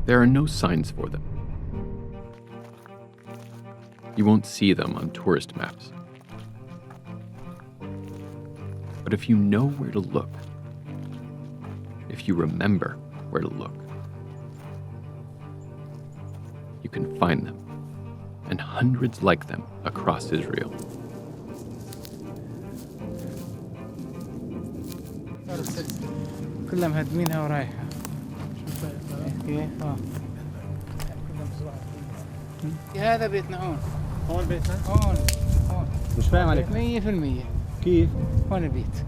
There are no signs for them. You won't see them on tourist maps. But if you know where to look, if you remember where to look, you can find them, and hundreds like them across Israel. كلها مهدمينها ورايحة. هذا بيتنا هون بيتنا؟ هون مش فاهم عليك 100%. كيف؟ هون البيت.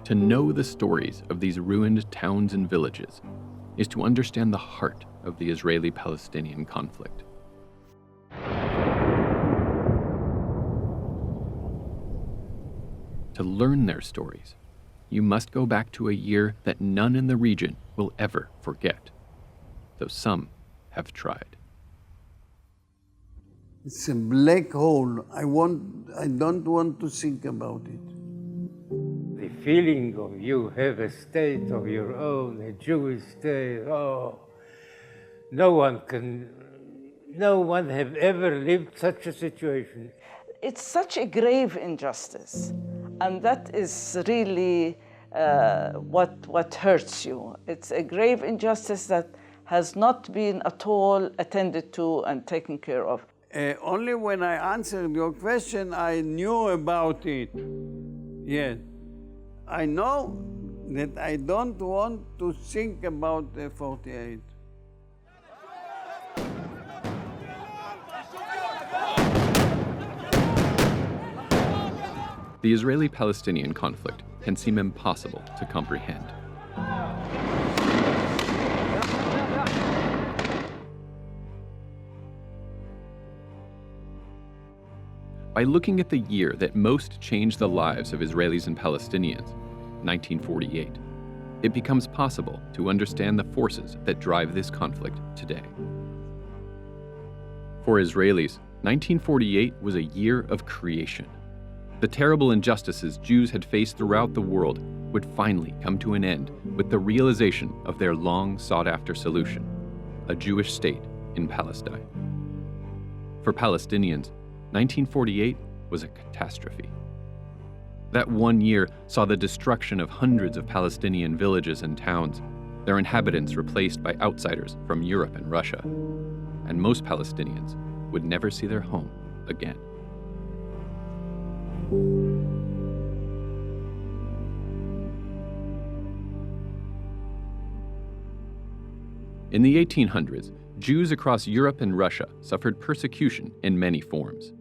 To know the stories of these ruined towns and villages is to understand the heart of the Israeli-Palestinian conflict. To learn their stories, you must go back to a year that none in the region will ever forget, though some have tried. It's a black hole. I don't want to think about it. The feeling of you have a state of your own, a Jewish state, no one have ever lived such a situation. It's such a grave injustice, and that is really what hurts you. It's a grave injustice that has not been at all attended to and taken care of. Only when I answered your question, I knew about it. Yes. I know that I don't want to think about 48. The Israeli-Palestinian conflict can seem impossible to comprehend. By looking at the year that most changed the lives of Israelis and Palestinians, 1948, it becomes possible to understand the forces that drive this conflict today. For Israelis, 1948 was a year of creation. The terrible injustices Jews had faced throughout the world would finally come to an end with the realization of their long sought-after solution, a Jewish state in Palestine. For Palestinians, 1948 was a catastrophe. That one year saw the destruction of hundreds of Palestinian villages and towns, their inhabitants replaced by outsiders from Europe and Russia, and most Palestinians would never see their home again. In the 1800s, Jews across Europe and Russia suffered persecution in many forms.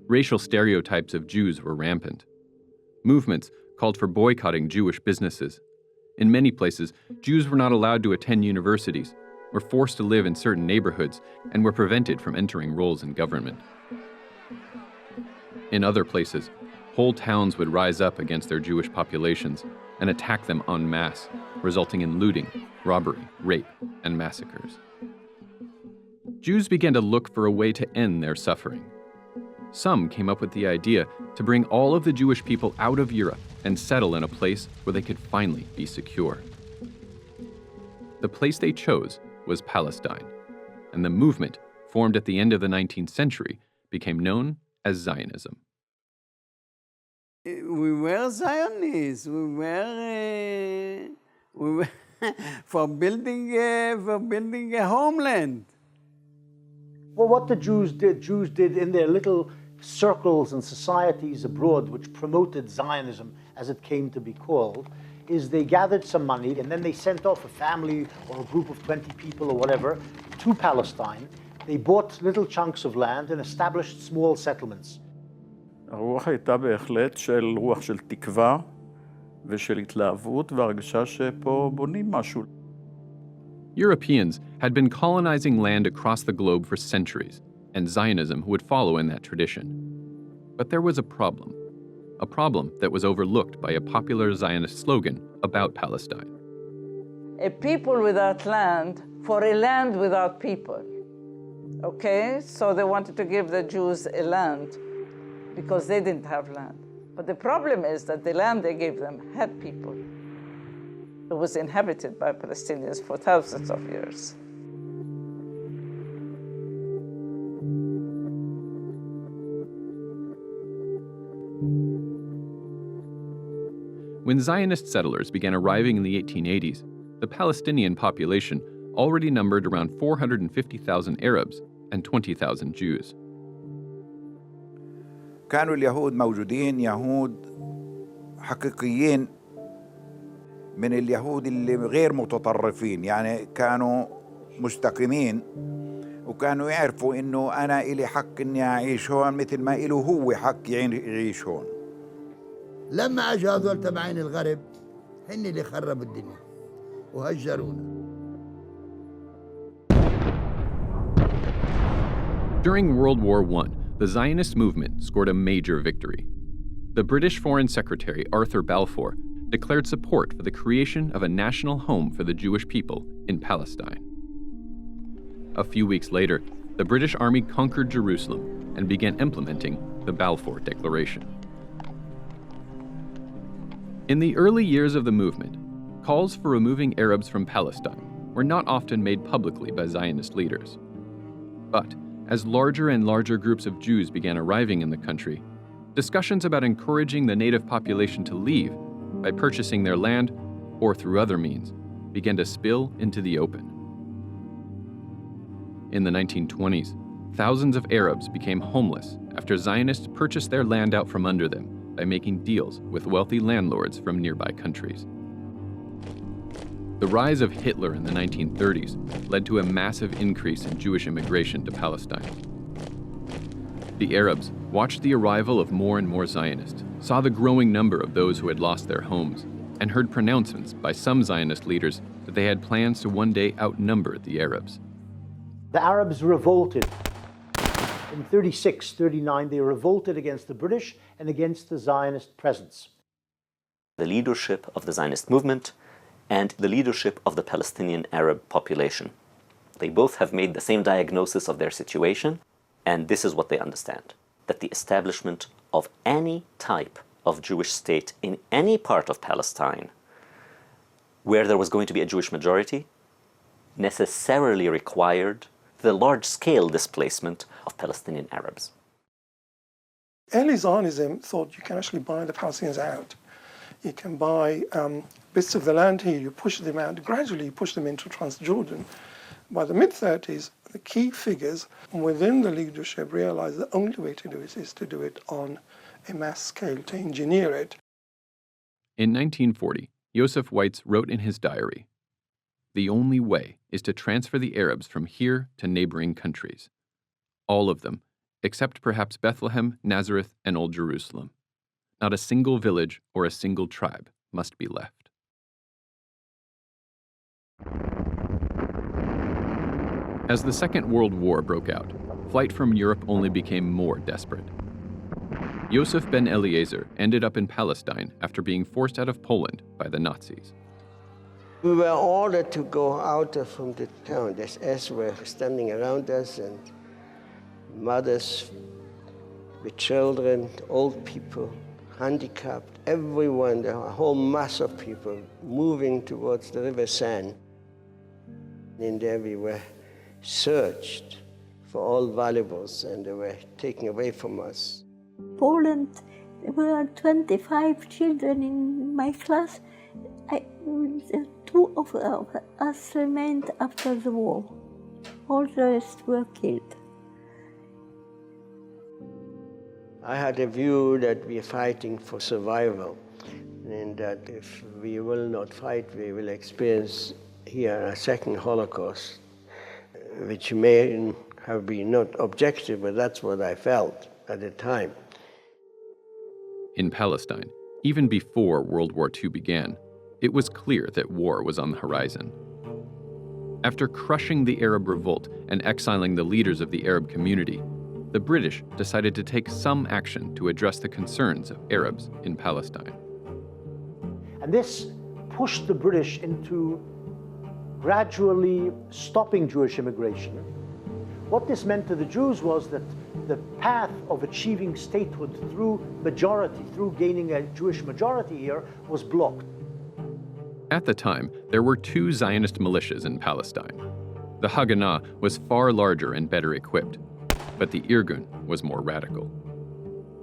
Racial stereotypes of Jews were rampant. Movements called for boycotting Jewish businesses. In many places, Jews were not allowed to attend universities, were forced to live in certain neighborhoods, and were prevented from entering roles in government. In other places, whole towns would rise up against their Jewish populations and attack them en masse, resulting in looting, robbery, rape, and massacres. Jews began to look for a way to end their suffering. Some came up with the idea to bring all of the Jewish people out of Europe and settle in a place where they could finally be secure. The place they chose was Palestine, and the movement, formed at the end of the 19th century, became known as Zionism. We were Zionists. We were for building a homeland. Well, what the Jews did in their little circles and societies abroad, which promoted Zionism, as it came to be called, is they gathered some money and then they sent off a family or a group of 20 people or whatever to Palestine. They bought little chunks of land and established small settlements. הרוח הייתה בהחלט של רוח של תקווה ושל התלהבות והרגשה שפה בונים משהו. Europeans had been colonizing land across the globe for centuries, and Zionism would follow in that tradition. But there was a problem that was overlooked by a popular Zionist slogan about Palestine. A people without land for a land without people. Okay, so they wanted to give the Jews a land. because they didn't have land. But the problem is that the land they gave them had people. It was inhabited by Palestinians for thousands of years. When Zionist settlers began arriving in the 1880s, the Palestinian population already numbered around 450,000 Arabs and 20,000 Jews. كانوا اليهود موجودين يهود حقيقيين من اليهود اللي غير متطرفين، يعني كانوا مستقيمين وكانوا يعرفوا إنه أنا إلي حق إني أعيش هون مثل ما إله هو حق يعيش هون. لما اجوا هذول تبعين الغرب هن اللي خربوا الدنيا وهجرونا. During World War I, the Zionist movement scored a major victory. The British Foreign Secretary Arthur Balfour declared support for the creation of a national home for the Jewish people in Palestine. A few weeks later, the British Army conquered Jerusalem and began implementing the Balfour Declaration. In the early years of the movement, calls for removing Arabs from Palestine were not often made publicly by Zionist leaders. But as larger and larger groups of Jews began arriving in the country, discussions about encouraging the native population to leave by purchasing their land or through other means began to spill into the open. In the 1920s, thousands of Arabs became homeless after Zionists purchased their land out from under them by making deals with wealthy landlords from nearby countries. The rise of Hitler in the 1930s led to a massive increase in Jewish immigration to Palestine. The Arabs watched the arrival of more and more Zionists, saw the growing number of those who had lost their homes, and heard pronouncements by some Zionist leaders that they had plans to one day outnumber the Arabs. The Arabs revolted. In 36, 39, they revolted against the British and against the Zionist presence. The leadership of the Zionist movement and the leadership of the Palestinian Arab population. They both have made the same diagnosis of their situation, and this is what they understand, that the establishment of any type of Jewish state in any part of Palestine where there was going to be a Jewish majority necessarily required the large-scale displacement of Palestinian Arabs. Early Zionism thought you can actually buy the Palestinians out. You can buy bits of the land here, you push them out, gradually you push them into Transjordan. By the mid-30s, the key figures within the leadership realized the only way to do it is to do it on a mass scale, to engineer it. In 1940, Yosef Weitz wrote in his diary, "The only way is to transfer the Arabs from here to neighboring countries. All of them, except perhaps Bethlehem, Nazareth, and Old Jerusalem. Not a single village or a single tribe must be left." As the Second World War broke out, flight from Europe only became more desperate. Yosef ben Eliezer ended up in Palestine after being forced out of Poland by the Nazis. We were ordered to go out from the town. The SS were standing around us, and mothers with children, old people, handicapped, everyone, a whole mass of people moving towards the River Seine. In there we were searched for all valuables, and they were taken away from us. Poland, there were 25 children in my class. Two of us remained after the war. All the rest were killed. I had a view that we are fighting for survival, and that if we will not fight, we will experience here a second Holocaust, which may have been not objective, but that's what I felt at the time. In Palestine, even before World War II began, it was clear that war was on the horizon. After crushing the Arab revolt and exiling the leaders of the Arab community, the British decided to take some action to address the concerns of Arabs in Palestine. And this pushed the British into gradually stopping Jewish immigration, What this meant to the Jews was that the path of achieving statehood through majority, through gaining a Jewish majority here, was blocked. At the time, there were 2 Zionist militias in Palestine. The Haganah was far larger and better equipped, but the Irgun was more radical.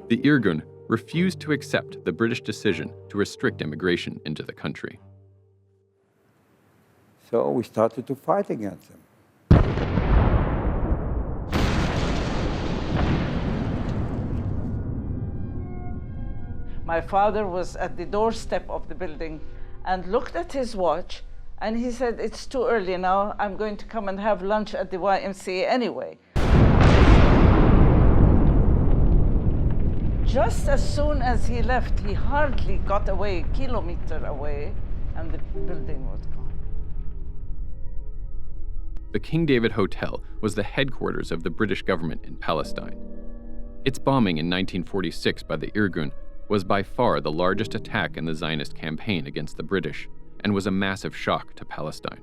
The Irgun refused to accept the British decision to restrict immigration into the country. So we started to fight against them. My father was at the doorstep of the building and looked at his watch, and he said, "It's too early now. I'm going to come and have lunch at the YMCA anyway." Just as soon as he left, he hardly got away, a kilometer away, and the building was gone. The King David Hotel was the headquarters of the British government in Palestine. Its bombing in 1946 by the Irgun was by far the largest attack in the Zionist campaign against the British and was a massive shock to Palestine.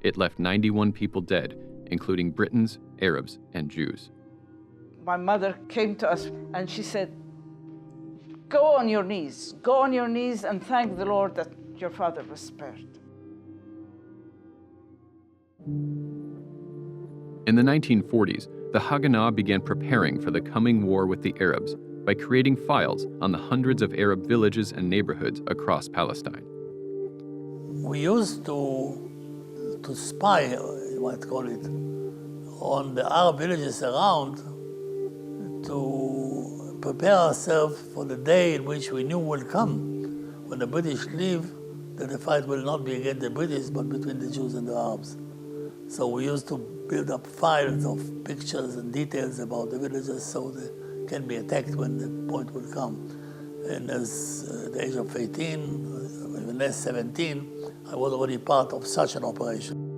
It left 91 people dead, including Britons, Arabs, and Jews. My mother came to us and she said, go on your knees and thank the Lord that your father was spared. In the 1940s, the Haganah began preparing for the coming war with the Arabs by creating files on the hundreds of Arab villages and neighborhoods across Palestine. We used to spy, you might call it, on the Arab villages around to prepare ourselves for the day in which we knew will come, when the British leave, that the fight will not be against the British, but between the Jews and the Arabs. So we used to build up files of pictures and details about the villages so they can be attacked when the point will come. And as the age of 18, even less 17, I was already part of such an operation.